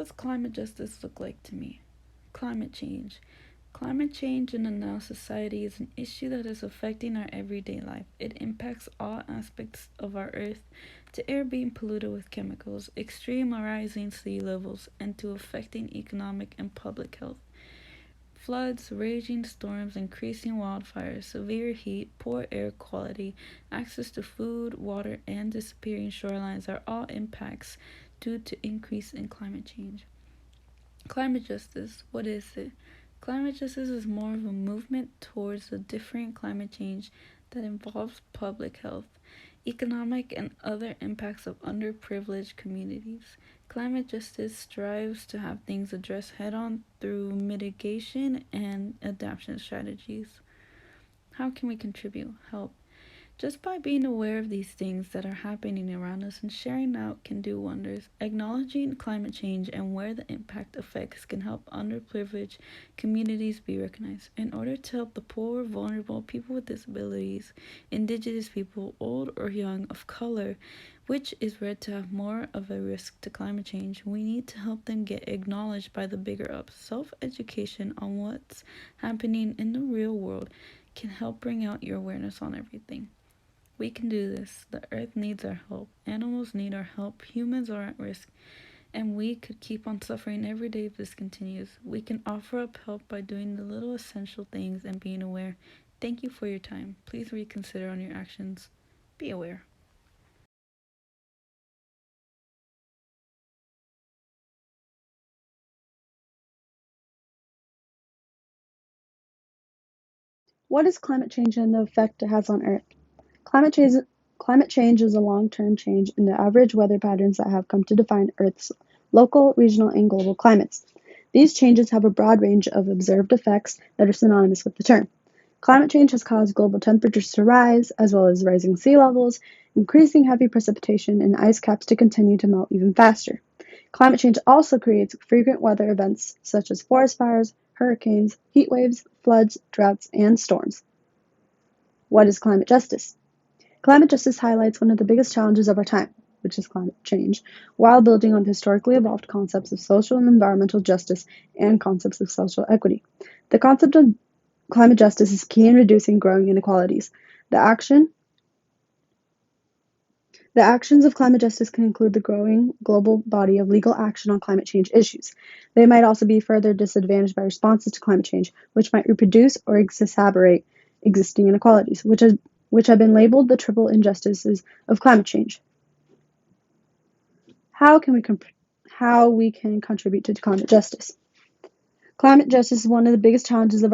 does climate justice look like to me? Climate change. Climate change in our society is an issue that is affecting our everyday life. It impacts all aspects of our earth, to air being polluted with chemicals, extreme rising sea levels, and to affecting economic and public health. Floods, raging storms, increasing wildfires, severe heat, poor air quality, access to food, water, and disappearing shorelines are all impacts due to increase in climate change. Climate justice, what is it? Climate justice is more of a movement towards a different climate change that involves public health, economic, and other impacts of underprivileged communities. Climate justice strives to have things addressed head on through mitigation and adaptation strategies. How can we contribute? Help. Just by being aware of these things that are happening around us and sharing out can do wonders. Acknowledging climate change and where the impact affects can help underprivileged communities be recognized. In order to help the poor, vulnerable, people with disabilities, indigenous people, old or young, of color, which is read to have more of a risk to climate change, we need to help them get acknowledged by the bigger ups. Self-education on what's happening in the real world can help bring out your awareness on everything. We can do this. The earth needs our help. Animals need our help. Humans are at risk. And we could keep on suffering every day if this continues. We can offer up help by doing the little essential things and being aware. Thank you for your time. Please reconsider on your actions. Be aware. What is climate change and the effect it has on Earth? Climate change, climate change is a long-term change in the average weather patterns that have come to define Earth's local, regional, and global climates. These changes have a broad range of observed effects that are synonymous with the term. Climate change has caused global temperatures to rise, as well as rising sea levels, increasing heavy precipitation, and ice caps to continue to melt even faster. Climate change also creates frequent weather events such as forest fires, hurricanes, heat waves, floods, droughts, and storms. What is climate justice? Climate justice highlights one of the biggest challenges of our time, which is climate change, while building on historically evolved concepts of social and environmental justice and concepts of social equity. The concept of climate justice is key in reducing growing inequalities. The actions of climate justice can include the growing global body of legal action on climate change issues. They might also be further disadvantaged by responses to climate change, which might reproduce or exacerbate existing inequalities, which have been labeled the triple injustices of climate change. How we can contribute to climate justice? Climate justice is one of the biggest challenges of